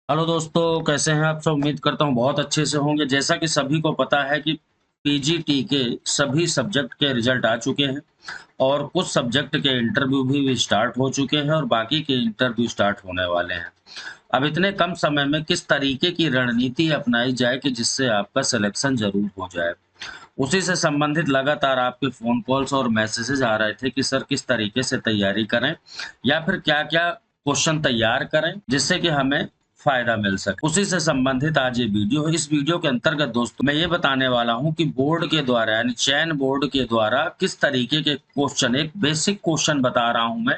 Hello दोस्तों, कैसे हैं आप सब? उम्मीद करता हूँ बहुत अच्छे से होंगे। जैसा कि सभी को पता है कि पीजीटी के सभी सब्जेक्ट के रिजल्ट आ चुके हैं और कुछ सब्जेक्ट के इंटरव्यू भी स्टार्ट हो चुके हैं और बाकी के इंटरव्यू स्टार्ट होने वाले हैं। अब इतने कम समय में किस तरीके की रणनीति अपनाई जाए कि जिससे आपका सिलेक्शन ज़रूर हो जाए। उसी से संबंधित लगातार आपके फ़ोन कॉल्स और मैसेजेस आ रहे थे कि सर किस तरीके से तैयारी करें या फिर क्या-क्या क्वेश्चन तैयार करें जिससे कि हमें फ़ायदा मिल सके। उसी से संबंधित आज ये वीडियो है। इस वीडियो के अंतर्गत दोस्तों मैं ये बताने वाला हूँ कि बोर्ड के द्वारा यानी चयन बोर्ड के द्वारा किस तरीके के क्वेश्चन, एक बेसिक क्वेश्चन बता रहा हूँ मैं,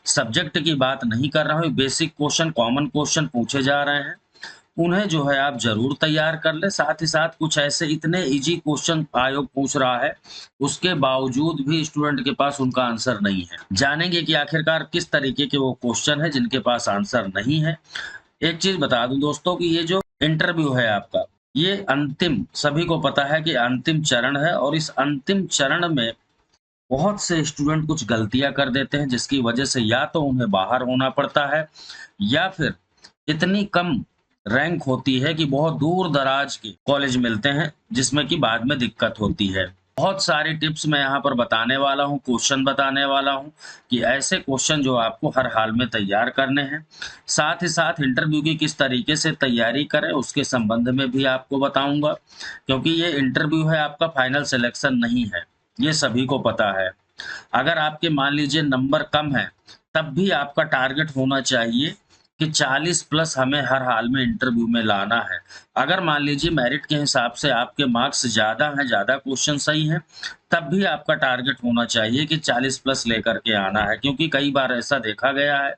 सब्जेक्ट की बात नहीं कर रहा हूँ। बेसिक क्वेश्चन, कॉमन क्वेश्चन पूछे जा रहे हैं। उन्हें जो है आप ज़रूर तैयार कर लें। साथ ही साथ कुछ ऐसे इतने ईज़ी क्वेश्चन आयोग पूछ रहा है, उसके बावजूद भी स्टूडेंट के पास उनका आंसर नहीं है। जानेंगे कि आखिरकार किस तरीके के वो क्वेश्चन हैं जिनके पास आंसर नहीं है। एक चीज़ बता दूँ दोस्तों कि ये जो इंटरव्यू है आपका, ये अंतिम, सभी को पता है कि अंतिम चरण है और इस अंतिम चरण में बहुत से स्टूडेंट कुछ गलतियाँ कर देते हैं जिसकी वजह से या तो उन्हें बाहर होना पड़ता है या फिर इतनी कम रैंक होती है कि बहुत दूर-दराज के कॉलेज मिलते हैं, जिसमें कि बाद में दिक्कत होती है। बहुत सारी टिप्स मैं यहाँ पर बताने वाला हूँ, क्वेश्चन बताने वाला हूँ कि ऐसे क्वेश्चन जो आपको हर हाल में तैयार करने हैं। साथ ही साथ इंटरव्यू की किस तरीके से तैयारी करें, उसके संबंध में भी आपको बताऊँगा, क्योंकि ये इंटरव्यू है, आपका फाइनल सिलेक्शन नहीं है, ये सभी को पता है। अगर आपके मान लीजिए नंबर कम हैं, तब भी आपका टारगेट होना चाहिए कि 40 प्लस हमें हर हाल में इंटरव्यू में लाना है। अगर मान लीजिए मेरिट के हिसाब से आपके मार्क्स ज़्यादा हैं, ज़्यादा क्वेश्चन सही हैं, तब भी आपका टारगेट होना चाहिए कि 40 प्लस लेकर के आना है। क्योंकि कई बार ऐसा देखा गया है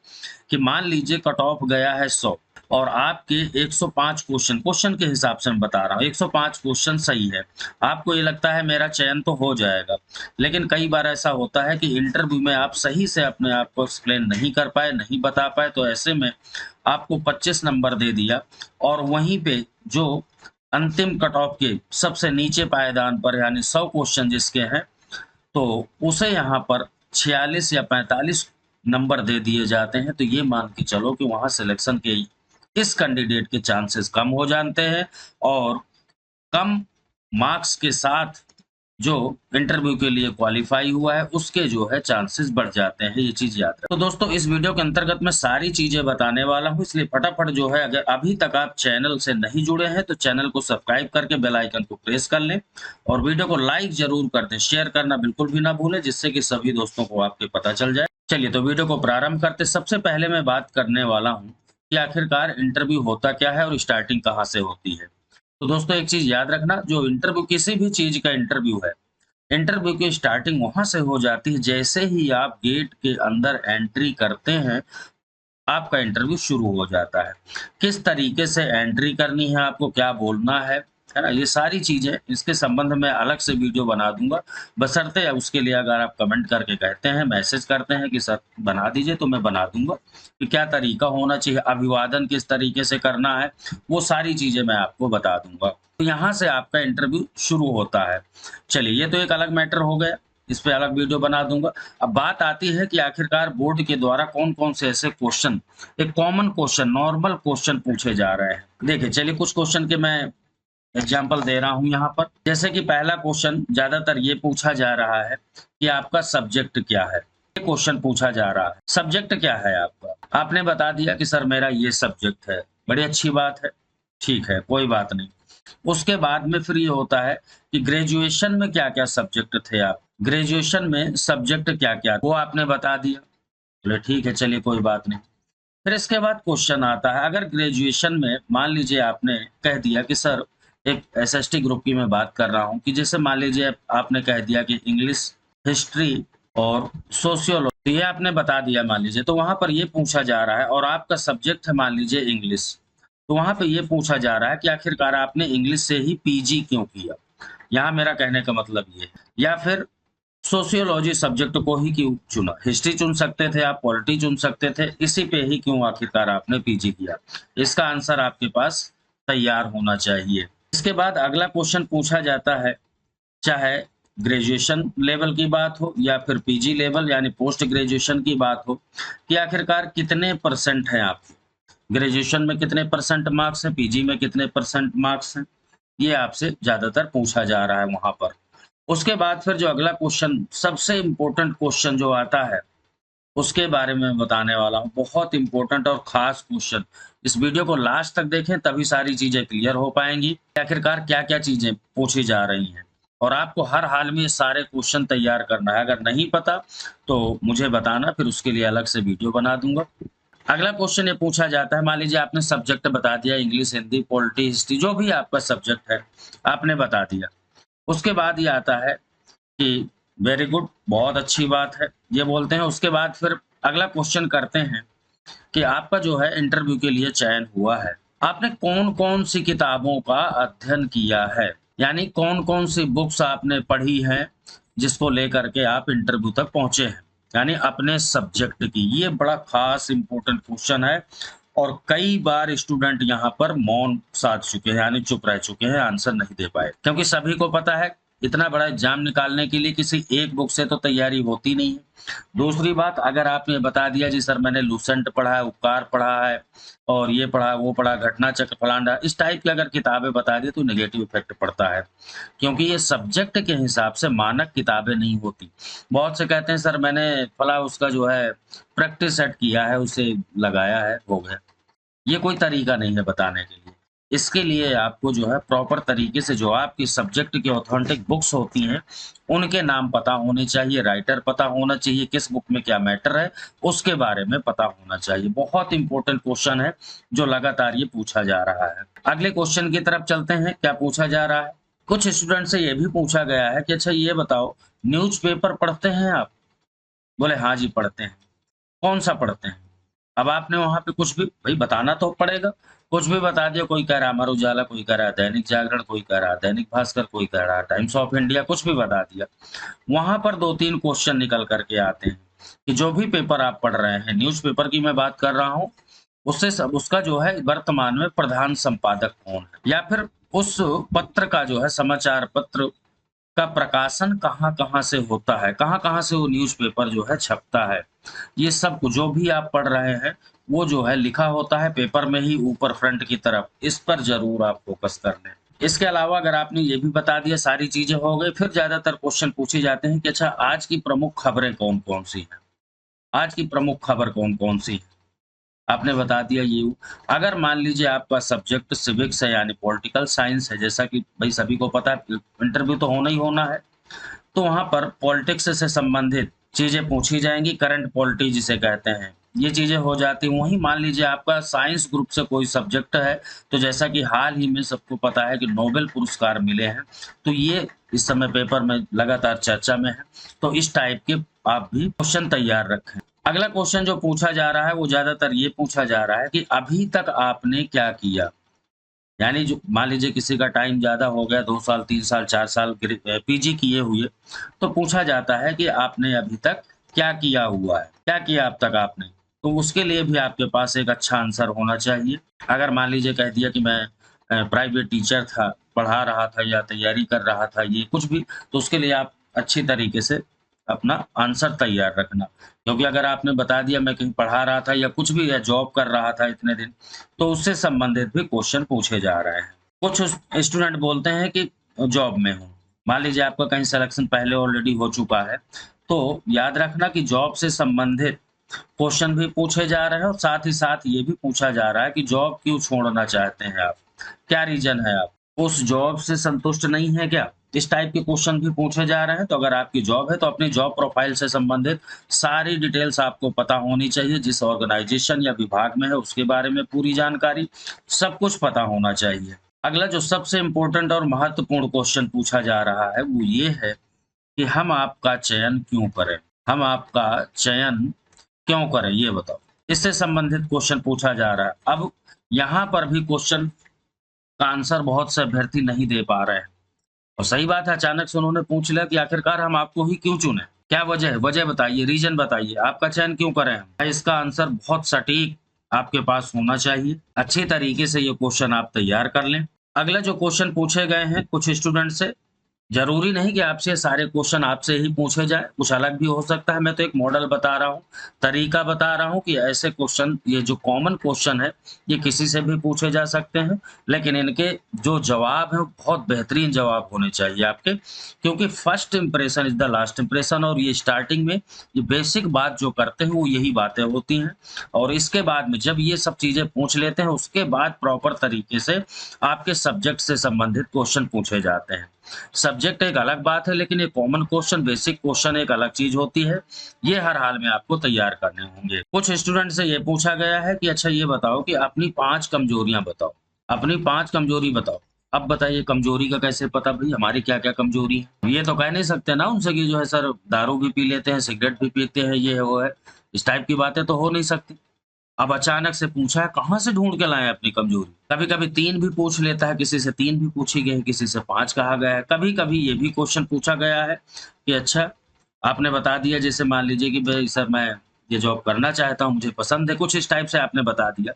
कि मान लीजिए कट ऑफ गया है 100 और आपके 105 क्वेश्चन, क्वेश्चन के हिसाब से मैं बता रहा हूँ, 105 क्वेश्चन सही है। आपको ये लगता है मेरा चयन तो हो जाएगा, लेकिन कई बार ऐसा होता है कि इंटरव्यू में आप सही से अपने आप को एक्सप्लेन नहीं कर पाए, नहीं बता पाए, तो ऐसे में आपको 25 नंबर दे दिया और वहीं पे जो अंतिम कट ऑफ के सबसे नीचे पायदान पर यानी 100 क्वेश्चन जिसके हैं, तो उसे यहाँ पर 46 या 45 नंबर दे दिए जाते हैं। तो ये मान के चलो कि वहाँ सिलेक्शन के इस कैंडिडेट के चांसेस कम हो जाते हैं और कम मार्क्स के साथ जो इंटरव्यू के लिए क्वालीफाई हुआ है, उसके जो है चांसेस बढ़ जाते हैं, ये चीज़ याद रखें। तो दोस्तों इस वीडियो के अंतर्गत मैं सारी चीज़ें बताने वाला हूँ, इसलिए फटाफट जो है अगर अभी तक आप चैनल से नहीं जुड़े हैं, तो चैनल को सब्सक्राइब करके बेल आइकन को प्रेस कर लें और वीडियो को लाइक ज़रूर कर दें, शेयर करना बिल्कुल भी ना भूलें, जिससे कि सभी दोस्तों को आपके पता चल जाए। चलिए तो वीडियो को प्रारंभ करते सबसे पहले मैं बात करने वाला हूँ कि आखिरकार इंटरव्यू होता क्या है और स्टार्टिंग कहाँ से होती है। तो दोस्तों एक चीज़ याद रखना, जो इंटरव्यू किसी भी चीज़ का इंटरव्यू है, इंटरव्यू की स्टार्टिंग वहाँ से हो जाती है जैसे ही आप गेट के अंदर एंट्री करते हैं, आपका इंटरव्यू शुरू हो जाता है। किस तरीके से एंट्री करनी है, आपको क्या बोलना है ना? ये सारी चीज़ें इसके संबंध में अलग से वीडियो बना दूँगा। बशर्ते उसके लिए अगर आप कमेंट करके कहते हैं, मैसेज करते हैं कि सर बना दीजिए, तो मैं बना दूँगा कि क्या तरीका होना चाहिए, अभिवादन किस तरीके से करना है, वो सारी चीज़ें मैं आपको बता दूँगा। तो यहाँ से आपका इंटरव्यू शुरू होता है। चलिए ये तो एक अलग मैटर हो गया, इस पे अलग वीडियो बना दूँगा। अब बात आती है कि आखिरकार बोर्ड के द्वारा कौन-कौन से ऐसे क्वेश्चन, एक कॉमन क्वेश्चन, नॉर्मल क्वेश्चन पूछे जा रहे हैं। देखिए चलिए कुछ क्वेश्चन के मैं एग्ज़ाम्पल दे रहा हूँ यहाँ पर। जैसे कि पहला क्वेश्चन ज़्यादातर ये पूछा जा रहा है कि आपका सब्जेक्ट क्या है? ये क्वेश्चन पूछा जा रहा है। सब्जेक्ट क्या है आपका? आपने बता दिया कि सर मेरा ये सब्जेक्ट है। बड़ी अच्छी बात है। ठीक है, कोई बात नहीं। उसके बाद में फिर ये होता है कि ग्रेजुएशन में क्या-क्या सब्जेक्ट थे आप? ग्रेजुएशन में सब्जेक्ट क्या-क्या? वो आपने बता दिया। बोले ठीक है, चलिए कोई बात नहीं। फिर इसके बाद क्वेश्चन आता है, अगर ग्रेजुएशन में मान लीजिए आपने कह दिया कि सर एक एसएसटी ग्रुप की मैं बात कर रहा हूँ कि जैसे मान लीजिए आपने कह दिया कि इंग्लिश, हिस्ट्री और सोशियोलॉजी, ये आपने बता दिया मान लीजिए, तो वहाँ पर ये पूछा जा रहा है और आपका सब्जेक्ट है मान लीजिए इंग्लिश, तो वहाँ पे ये पूछा जा रहा है कि आखिरकार आपने इंग्लिश से ही पीजी क्यों किया? यहाँ मेरा कहने का मतलब ये है। या फिर सोशियोलॉजी सब्जेक्ट को ही क्यों चुना? हिस्ट्री चुन सकते थे आप, पॉलिटी चुन सकते थे, इसी पे ही क्यों आखिरकार आपने पीजी किया? इसका आंसर आपके पास तैयार होना चाहिए। इसके बाद अगला क्वेश्चन पूछा जाता है, चाहे ग्रेजुएशन लेवल की बात हो या फिर पीजी लेवल यानी पोस्ट ग्रेजुएशन की बात हो, कि आखिरकार कितने परसेंट हैं आपके? ग्रेजुएशन में कितने परसेंट मार्क्स हैं, पीजी में कितने परसेंट मार्क्स हैं, ये आपसे ज़्यादातर पूछा जा रहा है वहाँ पर। उसके बाद फिर जो अगला क्वेश्चन, सबसे इम्पोर्टेंट क्वेश्चन जो आता है, उसके बारे में मैं बताने वाला हूँ। बहुत इम्पोर्टेंट और ख़ास क्वेश्चन। इस वीडियो को लास्ट तक देखें तभी सारी चीज़ें क्लियर हो पाएँगी कि आखिरकार क्या-क्या चीज़ें पूछी जा रही हैं। और आपको हर हाल में ये सारे क्वेश्चन तैयार करना है। अगर नहीं पता तो मुझे बताना, फिर उसके लिए अलग से वीडियो बना दूँगा। अगला क्वेश्चन ये पूछा जाता है, मान लीजिए आपने सब्जेक्ट बता दिया, इंग्लिश, हिंदी, पॉलिटी, हिस्ट्री, जो भी आपका सब्जेक्ट है, आपने बता दिया। उसके बाद ये आता है कि वेरी गुड, बहुत अच्छी बात है, ये बोलते हैं। उसके बाद फिर अगला क्वेश्चन करते हैं कि आपका जो है इंटरव्यू के लिए चयन हुआ है। आपने कौन-कौन सी किताबों का अध्ययन किया है? यानी कौन-कौन सी बुक्स आपने पढ़ी हैं, जिसको लेकर के आप इंटरव्यू तक पहुँचे हैं, यानी अपने सब्जेक्ट की। ये बड़ा ख़ास इम्पोर्टेंट क्वेश्चन है और कई बार स्टूडेंट यहाँ पर मौन साध चुके हैं, यानी चुप रह चुके हैं, आंसर नहीं दे पाए। क्योंकि सभी को पता है, इतना बड़ा एग्ज़ाम निकालने के लिए किसी एक बुक से तो तैयारी होती नहीं है। दूसरी बात, अगर आपने बता दिया जी सर मैंने लूसेंट पढ़ा है, उपकार पढ़ा है और ये पढ़ा, वो पढ़ा, घटना चक्र, फलाना, इस टाइप की अगर किताबें बता दी तो नेगेटिव इफ़ेक्ट पड़ता है। क्योंकि ये सब्जेक्ट के हिसाब से मानक किताबें नहीं होती। बहुत से कहते हैं सर मैंने फला उसका जो है प्रैक्टिस सेट किया है, उसे लगाया है, हो गया। ये कोई तरीका नहीं है बताने के लिए। इसके लिए आपको जो है प्रॉपर तरीके से जो आपकी सब्जेक्ट की ऑथेंटिक बुक्स होती हैं, उनके नाम पता होने चाहिए, राइटर पता होना चाहिए, किस बुक में क्या मैटर है, उसके बारे में पता होना चाहिए। बहुत इम्पोर्टेंट क्वेश्चन है, जो लगातार ये पूछा जा रहा है। अगले क्वेश्चन की तरफ चलते हैं, क्या पूछा जा रहा है? कुछ स्टूडेंट से ये भी पूछा गया है कि अच्छा ये बताओ, न्यूज़पेपर पढ़ते हैं आप? बोले हाँ जी, पढ़ते हैं। कौन-सा पढ़ते हैं? अब आपने वहाँ पे कुछ भी भई बताना तो पड़ेगा, कुछ भी बता दिया, कोई कह रहा अमर उजाला, कोई कह रहा दैनिक जागरण, कोई कह रहा दैनिक भास्कर, कोई कह रहा टाइम्स ऑफ इंडिया, कुछ भी बता दिया। वहाँ पर 2-3 क्वेश्चन निकल कर के आते हैं कि जो भी पेपर आप पढ़ रहे हैं, न्यूज़पेपर की मैं बात कर रहा हूँ, उससे सब उसका जो है वर्तमान में प्रधान संपादक कौन है? या फिर उस पत्र का जो है समाचार पत्र का प्रकाशन कहाँ-कहाँ से होता है, कहाँ-कहाँ से वो न्यूज़पेपर जो है छपता है। ये सब जो भी आप पढ़ रहे हैं, वो जो है लिखा होता है पेपर में ही ऊपर फ्रंट की तरफ, इस पर ज़रूर आप फ़ोकस कर लें। इसके अलावा अगर आपने ये भी बता दिया, सारी चीज़ें हो गई, फिर ज़्यादातर क्वेश्चन पूछे जाते हैं कि अच्छा आज की प्रमुख खबरें कौन-कौन सी हैं? आज की प्रमुख खबर कौन-कौन सी है? आपने बता दिया ये। अगर मान लीजिए आपका सब्जेक्ट सिविक्स है यानी पॉलिटिकल साइंस है, जैसा कि भई सभी को पता है इंटरव्यू तो होना ही होना है, तो वहाँ पर पॉलिटिक्स से संबंधित चीज़ें पूछी जाएँगी, करंट पॉलिटी जिसे कहते हैं, ये चीज़ें हो जाती हैं। वहीं मान लीजिए आपका साइंस ग्रुप से कोई सब्जेक्ट है, तो जैसा कि हाल ही में सबको पता है कि नोबेल पुरस्कार मिले हैं, तो ये इस समय पेपर में लगातार चर्चा में है, तो इस टाइप के आप भी क्वेश्चन तैयार रखें। अगला क्वेश्चन जो पूछा जा रहा है, वो ज़्यादातर ये पूछा जा रहा है कि अभी तक आपने क्या किया? यानी जो मान लीजिए किसी का टाइम ज़्यादा हो गया, 2 साल, 3 साल, 4 साल पीजी किए हुए, तो पूछा जाता है कि आपने अभी तक क्या किया हुआ है? क्या किया अब तक आपने? तो उसके लिए भी आपके पास एक अच्छा आंसर होना चाहिए। अगर मान लीजिए कह दिया कि मैं प्राइवेट टीचर था, पढ़ा रहा था या तैयारी कर रहा था, ये कुछ भी, तो उसके लिए आप अच्छी तरीके से अपना आंसर तैयार रखना। क्योंकि अगर आपने बता दिया मैं कहीं पढ़ा रहा था या कुछ भी या जॉब कर रहा था इतने दिन, तो उससे संबंधित भी क्वेश्चन पूछे जा रहे हैं। कुछ स्टूडेंट बोलते हैं कि जॉब में हूँ। मान लीजिए आपका कहीं सिलेक्शन पहले ऑलरेडी हो चुका है, तो याद रखना कि जॉब से संबंधित क्वेश्चन भी पूछे जा रहे हैं और साथ ही साथ ये भी पूछा जा रहा है कि जॉब क्यों छोड़ना चाहते हैं आप? क्या रीज़न है आप? उस जॉब से संतुष्ट नहीं हैं क्या? इस टाइप के क्वेश्चन भी पूछे जा रहे हैं, तो अगर आपकी जॉब है तो अपनी जॉब प्रोफाइल से संबंधित सारी डिटेल्स आपको पता होनी चाहिए, जिस ऑर्गेनाइजेशन या विभाग में है उसके बारे में पूरी जानकारी, सब कुछ पता होना चाहिए। अगला जो सबसे इम्पोर्टेंट और महत्वपूर्ण क्वेश्चन पूछा जा रहा है, वो ये है कि हम आपका चयन क्यों करें? हम आपका चयन क्यों करें, ये बताओ? इससे संबंधित क्वेश्चन पूछा जा रहा है। अब यहाँ पर भी क्वेश्चन का आंसर बहुत से अभ्यर्थी नहीं दे पा रहे हैं। और सही बात है, अचानक से उन्होंने पूछ लिया कि आखिरकार हम आपको ही क्यों चुने? क्या वजह है? वजह बताइए, रीज़न बताइए, आपका चयन क्यों करें हम? इसका आंसर बहुत सटीक आपके पास होना चाहिए। अच्छी तरीके से ये क्वेश्चन आप तैयार कर लें। अगला जो क्वेश्चन पूछे गए हैं कुछ स्टूडेंट से, ज़रूरी नहीं कि आपसे ये सारे क्वेश्चन आपसे ही पूछे जाएँ, कुछ अलग भी हो सकता है। मैं तो एक मॉडल बता रहा हूँ, तरीका बता रहा हूँ कि ऐसे क्वेश्चन ये जो कॉमन क्वेश्चन है, ये किसी से भी पूछे जा सकते हैं, लेकिन इनके जो जवाब हैं, वो बहुत बेहतरीन जवाब होने चाहिए आपके, क्योंकि first impression is the last impression और ये स्टार्टिंग में ये बेसिक बात जो करते हैं, वो यही बातें होती हैं और इसके बाद में जब ये सब चीज़ें पूछ लेते हैं, उसके बाद प्रॉपर तरीके से आपके सब्जेक्ट से संबंधित क्वेश्चन पूछे जाते हैं। सब्जेक्ट एक अलग बात है, लेकिन ये कॉमन क्वेश्चन, बेसिक क्वेश्चन एक अलग चीज़ होती है। ये हर हाल में आपको तैयार करने होंगे। कुछ स्टूडेंट से ये पूछा गया है कि अच्छा ये बताओ कि अपनी 5 कमजोरियाँ बताओ। अपनी 5 कमजोरी बताओ। अब बताइए कमजोरी का कैसे पता भई हमारी क्या-क्या कमजोरी है? ये तो कह नहीं सकते ना उनसे कि जो है सर दारू भी पी लेते हैं, सिगरेट भी पीते हैं, ये है, वो है। इस टाइप की बातें तो हो नहीं सकती। अब अचानक से पूछा है, कहाँ से ढूँढ के लाएँ अपनी कमज़ोरी? कभी-कभी 3 भी पूछ लेता है, किसी से 3 भी पूछी गई है, किसी से 5 कहा गया है। कभी-कभी ये भी क्वेश्चन पूछा गया है कि अच्छा, आपने बता दिया जैसे मान लीजिए कि भई सर मैं ये जॉब करना चाहता हूँ, मुझे पसंद है, कुछ इस टाइप से आपने बता दिया।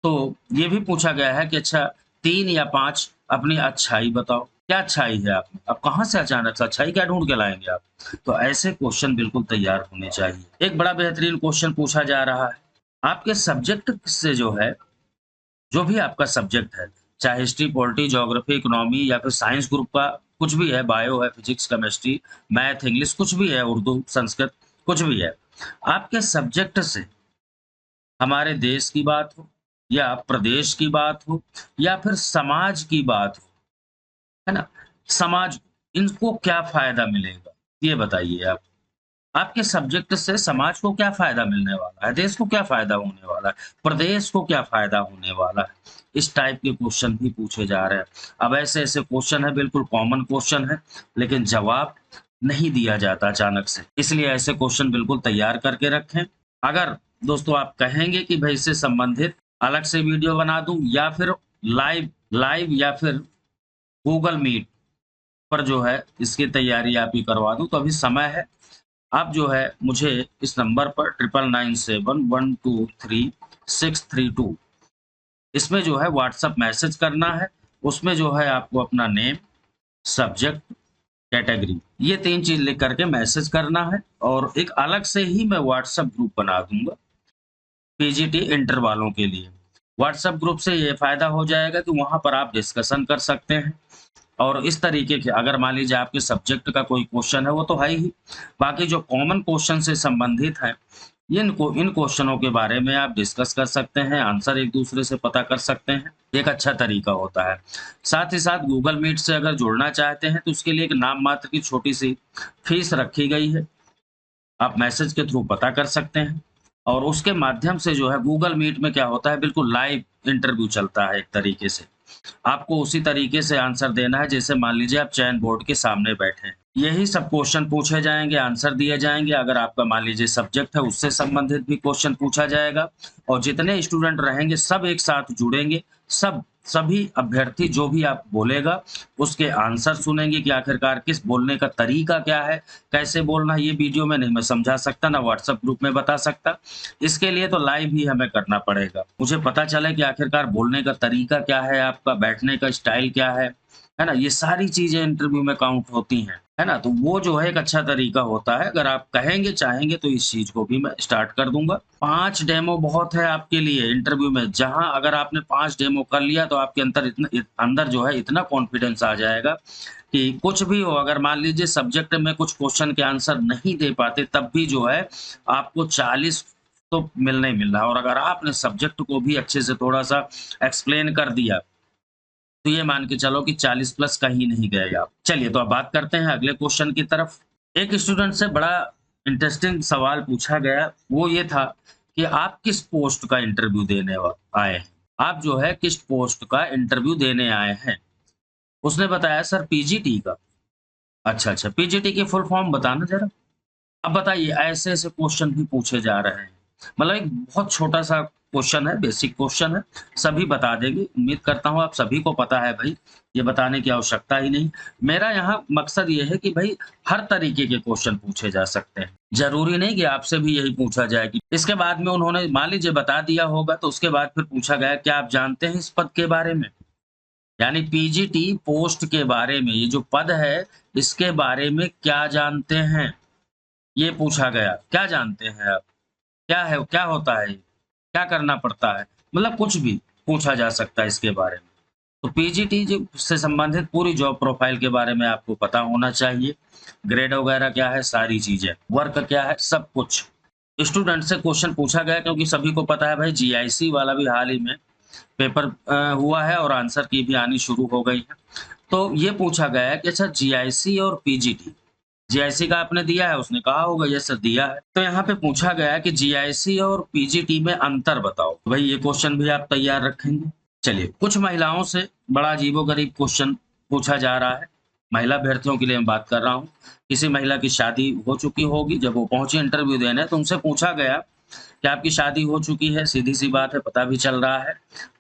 तो ये भी पूछा गया है कि अच्छा 3 या 5 अपनी अच्छाई बताओ। क्या अच्छाई है आप में? अब कहाँ से अचानक से अच्छाई क्या ढूँढ के लाएँगे आप? तो ऐसे क्वेश्चन बिल्कुल तैयार होने चाहिए। एक बड़ा बेहतरीन क्वेश्चन पूछा जा रहा है आपके सब्जेक्ट से जो है, जो भी आपका सब्जेक्ट है, चाहे हिस्ट्री, पॉलिटी, ज्योग्राफी, इकोनॉमी या फिर साइंस ग्रुप का कुछ भी है, बायो है, फिजिक्स, केमिस्ट्री, मैथ, इंग्लिश कुछ भी है, उर्दू, संस्कृत कुछ भी है। आपके सब्जेक्ट से हमारे देश की बात हो या प्रदेश की बात हो या फिर समाज की बात हो, है ना? समाज इनको क्या फ़ायदा मिलेगा? ये बताइए आप। आपके सब्जेक्ट से समाज को क्या फ़ायदा मिलने वाला है? देश को क्या फ़ायदा होने वाला है? प्रदेश को क्या फ़ायदा होने वाला है? इस टाइप के क्वेश्चन भी पूछे जा रहे हैं। अब ऐसे-ऐसे क्वेश्चन हैं, बिल्कुल कॉमन क्वेश्चन हैं, लेकिन जवाब नहीं दिया जाता अचानक से। इसलिए ऐसे क्वेश्चन बिल्कुल तैयार करके रखें। अगर दोस्तों आप कहेंगे कि भई इससे संबंधित अलग से वीडियो बना दूँ या फिर लाइव लाइव या फिर गूगल मीट पर जो है इसकी तैयारी आप ही करवा दूँ, तो अभी समय है। आप जो है मुझे इस नंबर पर 9997123632 इसमें जो है व्हाट्सएप मैसेज करना है। उसमें जो है आपको अपना नेम, सब्जेक्ट, कैटेगरी ये 3 चीज़ लिख कर के मैसेज करना है और एक अलग से ही मैं व्हाट्सएप ग्रुप बना दूँगा, पीजीटी इंटर वालों के लिए। व्हाट्सएप ग्रुप से ये फ़ायदा हो जाएगा कि वहाँ पर आप डिस्कशन कर सकते हैं। और इस तरीके के अगर मान लीजिए आपके सब्जेक्ट का कोई क्वेश्चन है वो तो है ही। बाकी जो कॉमन क्वेश्चन से संबंधित हैं, इन क्वेश्चनों के बारे में आप डिस्कस कर सकते हैं, आंसर एक-दूसरे से पता कर सकते हैं। एक अच्छा तरीका होता है। साथ ही साथ गूगल मीट से अगर जुड़ना चाहते हैं तो उसके लिए एक नाम मात्र की छोटी-सी फीस रखी गई है। आप मैसेज के थ्रू पता कर सकते हैं और उसके माध्यम से जो है गूगल मीट में क्या होता है बिल्कुल लाइव इंटरव्यू चलता है एक तरीके से। आपको उसी तरीके से आंसर देना है जैसे मान लीजिए आप चैन बोर्ड के सामने बैठे हैं। यही सब क्वेश्चन पूछे जाएँगे, आंसर दिए जाएँगे। अगर आपका मान लीजिए सब्जेक्ट है उससे संबंधित भी क्वेश्चन पूछा जाएगा और जितने स्टूडेंट रहेंगे सब एक साथ जुड़ेंगे। सभी अभ्यर्थी जो भी आप बोलेगा उसके आंसर सुनेंगे कि आखिरकार किस बोलने का तरीका क्या है, कैसे बोलना है ये वीडियो में नहीं मैं समझा सकता, ना व्हाट्सएप ग्रुप में बता सकता। इसके लिए तो लाइव ही हमें करना पड़ेगा। मुझे पता चले कि आखिरकार बोलने का तरीका क्या है आपका, बैठने का स्टाइल क्या है ना? ये सारी चीज़ें इंटरव्यू में काउंट होती हैं, है ना? तो वो जो है एक अच्छा तरीका होता है। अगर आप कहेंगे, चाहेंगे तो इस चीज़ को भी मैं स्टार्ट कर दूँगा। 5 डेमो बहुत है आपके लिए इंटरव्यू में, जहाँ अगर आपने 5 डेमो कर लिया तो आपके अंदर जो है इतना कॉन्फिडेंस आ जाएगा कि कुछ भी हो, अगर मान लीजिए सब्जेक्ट में कुछ क्वेश्चन के आंसर नहीं दे पाते, तब भी जो है आपको 40 तो मिलना ही मिलना है और अगर आपने सब्जेक्ट को भी अच्छे से थोड़ा-सा एक्सप्लेन कर दिया, तो ये मान के चलो कि 40 प्लस कहीं नहीं गए आप। चलिए तो अब बात करते हैं अगले क्वेश्चन की तरफ। एक स्टूडेंट से बड़ा इंटरेस्टिंग सवाल पूछा गया, वो ये था कि आप किस पोस्ट का इंटरव्यू देने आए हैं? आप जो है किस पोस्ट का इंटरव्यू देने आए हैं? उसने बताया सर पीजीटी का। अच्छा, अच्छा पीजीटी की फुल फॉर्म बताना ज़रा? अब बताइए ऐसे-ऐसे क्वेश्चन भी पूछे जा रहे हैं। मतलब एक बहुत छोटा-सा क्वेश्चन है, बेसिक क्वेश्चन है, सभी बता देंगे। उम्मीद करता हूँ आप सभी को पता है भई, ये बताने की आवश्यकता ही नहीं। मेरा यहाँ मकसद ये है कि भई हर तरीके के क्वेश्चन पूछे जा सकते हैं। ज़रूरी नहीं कि आपसे भी यही पूछा जाए कि इसके बाद में उन्होंने मान लीजिए बता दिया होगा तो उसके बाद फिर पूछा गया क्या आप जानते हैं इस पद के बारे में? यानी पीजीटी पोस्ट के बारे में, ये जो पद है, इसके बारे में क्या जानते हैं? ये पूछा गया। क्या जानते हैं आप? क्या है, क्या होता है ये? क्या करना पड़ता है? मतलब कुछ भी पूछा जा सकता है इसके बारे में। तो पीजीटी जो से संबंधित पूरी जॉब प्रोफाइल के बारे में आपको पता होना चाहिए। ग्रेड वगैरह क्या है, सारी चीज़ें। वर्क क्या है, सब कुछ। स्टूडेंट से क्वेश्चन पूछा गया क्योंकि सभी को पता है भाई जीआईसी वाला भी हाल ही में पेपर हुआ है और आंसर की भी आनी शुरू हो गई है। तो ये पूछा गया है कि अच्छा जीआईसी और पीजीटी, जीआईसी का आपने दिया है? उसने कहा होगा यस सर दिया है। तो यहाँ पे पूछा गया है कि जीआईसी और पीजीटी में अंतर बताओ। तो भाई ये क्वेश्चन भी आप तैयार रखेंगे। चलिए, कुछ महिलाओं से बड़ा अजीबो-गरीब क्वेश्चन पूछा जा रहा है। महिला अभ्यर्थियों के लिए मैं बात कर रहा हूँ। किसी महिला की शादी हो चुकी होगी, जब वो पहुँची इंटरव्यू देने तो उनसे पूछा गया कि आपकी शादी हो चुकी है, सीधी-सी बात है, पता भी चल रहा है।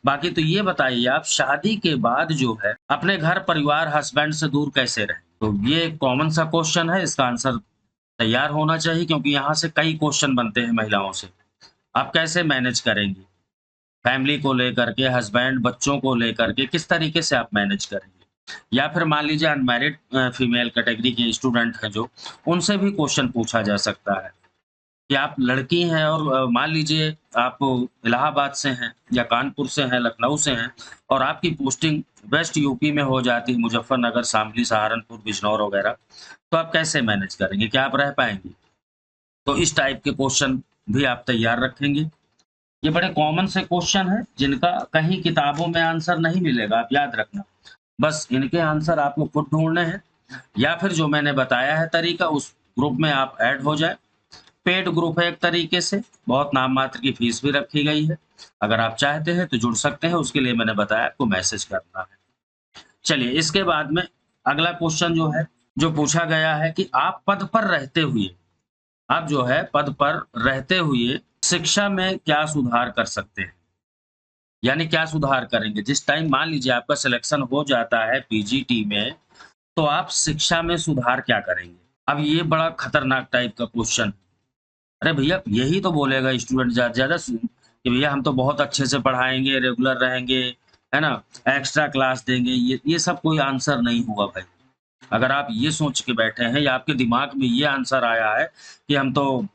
बाकी तो ये बताइए आप शादी के बाद जो है अपने घर परिवार हस्बैंड से दूर कैसे रहें? तो ये एक कॉमन सा क्वेश्चन है, इसका आंसर तैयार होना चाहिए क्योंकि यहाँ से कई क्वेश्चन बनते हैं महिलाओं से। आप कैसे मैनेज करेंगी? फैमिली को लेकर के, हस्बैंड, बच्चों को लेकर के किस तरीके से आप मैनेज करेंगे? या फिर मान लीजिए अनमैरिड फीमेल कैटेगरी के स्टूडेंट हैं जो, उनसे भी क्वेश्चन पूछा जा सकता है। कि आप लड़की हैं और मान लीजिए आप इलाहाबाद से हैं या कानपुर से हैं, लखनऊ से हैं और आपकी पोस्टिंग वेस्ट यूपी में हो जाती है, मुज़फ्फरनगर, शामली, सहारनपुर, बिजनौर वगैरह, तो आप कैसे मैनेज करेंगे? क्या आप रह पाएँगी? तो इस टाइप के क्वेश्चन भी आप तैयार रखेंगे। ये बड़े कॉमन से क्वेश्चन हैं, जिनका कहीं किताबों में आंसर नहीं मिलेगा, आप याद रखना। बस इनके आंसर आपको खुद ढूँढने हैं या फिर जो मैंने बताया है तरीका, उस ग्रुप में आप ऐड हो जाएँ। पेड ग्रुप है एक तरीके से, बहुत नाम मात्र की फीस भी रखी गई है। अगर आप चाहते हैं तो जुड़ सकते हैं, उसके लिए मैंने बताया आपको मैसेज करना है। चलिए इसके बाद में अगला क्वेश्चन जो है, जो पूछा गया है कि आप पद पर रहते हुए, आप जो है पद पर रहते हुए शिक्षा में क्या सुधार कर सकते हैं? यानी क्या सुधार करेंगे? जिस टाइम मान लीजिए आपका सिलेक्शन हो जाता है पीजीटी में, तो आप शिक्षा में सुधार क्या करेंगे? अब ये बड़ा खतरनाक टाइप का क्वेश्चन। अरे भैया, यही तो बोलेगा स्टूडेंट ज़्यादा से कि भैया हम तो बहुत अच्छे से पढ़ाएँगे, रेगुलर रहेंगे, है ना? एक्स्ट्रा क्लास देंगे, ये सब कोई आंसर नहीं हुआ भाई। अगर आप ये सोच के बैठे हैं या आपके दिमाग में ये आंसर आया है कि हम तो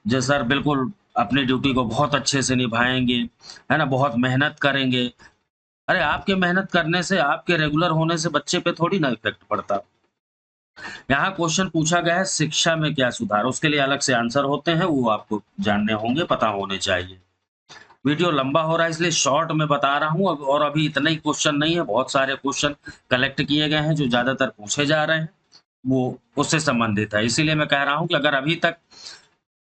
जी सर बिल्कुल अपनी ड्यूटी को बहुत अच्छे से निभाएँगे, है ना? बहुत मेहनत करेंगे। अरे आपके मेहनत करने से, आपके रेगुलर होने से बच्चे पे थोड़ी ना इफ़ेक्ट पड़ता। यहाँ क्वेश्चन पूछा गया है शिक्षा में क्या सुधार? उसके लिए अलग से आंसर होते हैं, वो आपको जानने होंगे, पता होने चाहिए। वीडियो लंबा हो रहा है इसलिए शॉर्ट में बता रहा हूँ अब, और अभी इतने ही क्वेश्चन नहीं है, बहुत सारे क्वेश्चन कलेक्ट किए गए हैं जो ज़्यादातर पूछे जा रहे हैं, वो उससे संबंधित है। इसीलिए मैं कह रहा हूँ कि अगर अभी तक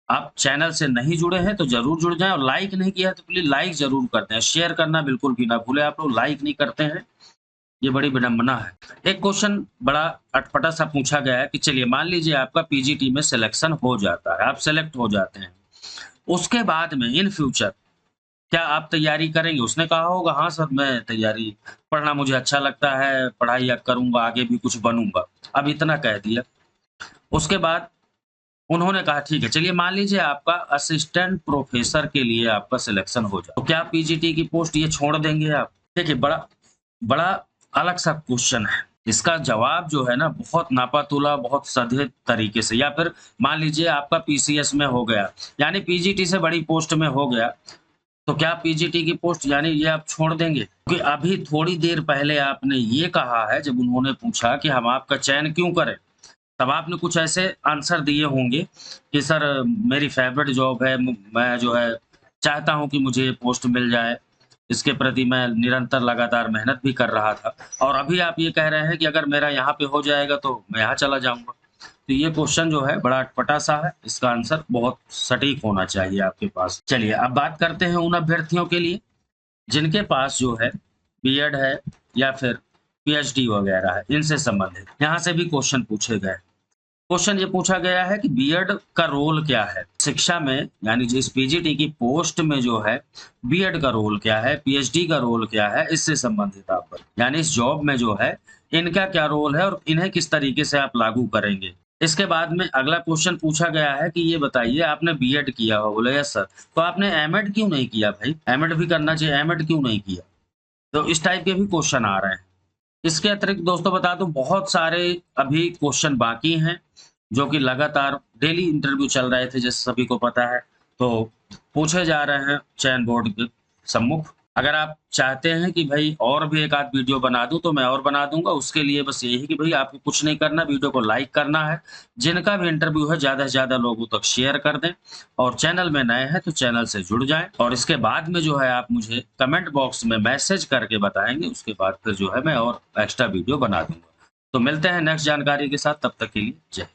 आप चैनल से नहीं जुड़े हैं तो ज़रूर जुड़ जाएँ और लाइक नहीं किया है तो प्लीज़ लाइक ज़रूर कर दें। शेयर करना बिल्कुल भी ना भूलें, आप लोग लाइक नहीं करते हैं। ये बड़ी विडंबना है। एक क्वेश्चन बड़ा अटपटा-सा पूछा गया है कि चलिए मान लीजिए आपका पीजीटी में सिलेक्शन हो जाता है, आप सेलेक्ट हो जाते हैं। उसके बाद में इन फ्यूचर क्या आप तैयारी करेंगे? उसने कहा होगा हाँ सर मैं तैयारी पढ़ना मुझे अच्छा लगता है, पढ़ाई अब करूँगा, आगे भी कुछ बनूँगा। अब इतना कह दिया। उसके बाद उन्होंने कहा ठीक है, चलिए मान लीजिए आपका असिस्टेंट प्रोफ़ेसर के लिए आपका सिलेक्शन हो जाए, तो क्या पीजीटी की पोस्ट ये छोड़ देंगे आप? देखिए बड़ा बड़ा अलग-सा क्वेश्चन है। इसका जवाब जो है ना बहुत नापा-तोला, बहुत सधे तरीके से, या फिर मान लीजिए आपका पीसीएस में हो गया, यानी पीजीटी से बड़ी पोस्ट में हो गया, तो क्या पीजीटी की पोस्ट यानी ये आप छोड़ देंगे? क्योंकि अभी थोड़ी देर पहले आपने ये कहा है जब उन्होंने पूछा कि हम आपका चयन क्यों करें? तब आपने कुछ ऐसे आंसर दिए होंगे कि सर मेरी फ़ेवरेट जॉब है, मैं जो है चाहता हूँ कि मुझे ये पोस्ट मिल जाए। इसके प्रति मैं निरंतर लगातार मेहनत भी कर रहा था और अभी आप ये कह रहे हैं कि अगर मेरा यहाँ पे हो जाएगा तो मैं यहाँ चला जाऊँगा। तो ये क्वेश्चन जो है बड़ा अटपटा-सा है, इसका आंसर बहुत सटीक होना चाहिए आपके पास। चलिए अब बात करते हैं उन अभ्यर्थियों के लिए जिनके पास जो है बीएड है या फिर पीएचडी वगैरह है, इनसे संबंधित। यहाँ से भी क्वेश्चन पूछे गए। क्वेश्चन ये पूछा गया है कि बीएड का रोल क्या है? शिक्षा में यानी जिस पीजीटी की पोस्ट में जो है बीएड का रोल क्या है? पीएचडी का रोल क्या है? इससे संबंधित आप बताइए। यानी इस जॉब में जो है इनका क्या रोल है और इन्हें किस तरीके से आप लागू करेंगे? इसके बाद में अगला क्वेश्चन पूछा गया है कि ये बताइए आपने बीएड किया हो? बोले यस सर। तो आपने एमएड क्यों नहीं किया भाई? एमएड भी करना चाहिए, एमएड क्यों नहीं किया? तो इस टाइप के भी क्वेश्चन आ रहे हैं। इसके अतिरिक्त दोस्तों बता दूं, बहुत सारे अभी क्वेश्चन बाकी हैं, जो कि लगातार डेली इंटरव्यू चल रहे थे, जैसे सभी को पता है, तो पूछे जा रहे हैं चयन बोर्ड के सम्मुख। अगर आप चाहते हैं कि भाई और भी एक आध वीडियो बना दूं, तो मैं और बना दूंगा। उसके लिए बस यही है कि भाई आपको कुछ नहीं करना, वीडियो को लाइक करना है, जिनका भी इंटरव्यू है ज़्यादा से ज़्यादा लोगों तक शेयर कर दें, और चैनल में नए हैं तो चैनल से जुड़ जाएं। और इसके बाद में जो है आप मुझे कमेंट बॉक्स में मैसेज करके बताएंगे, उसके बाद फिर जो है मैं और एक्स्ट्रा वीडियो बना दूंगा। तो मिलते हैं नेक्स्ट जानकारी के साथ, तब तक के लिए जय हिंद।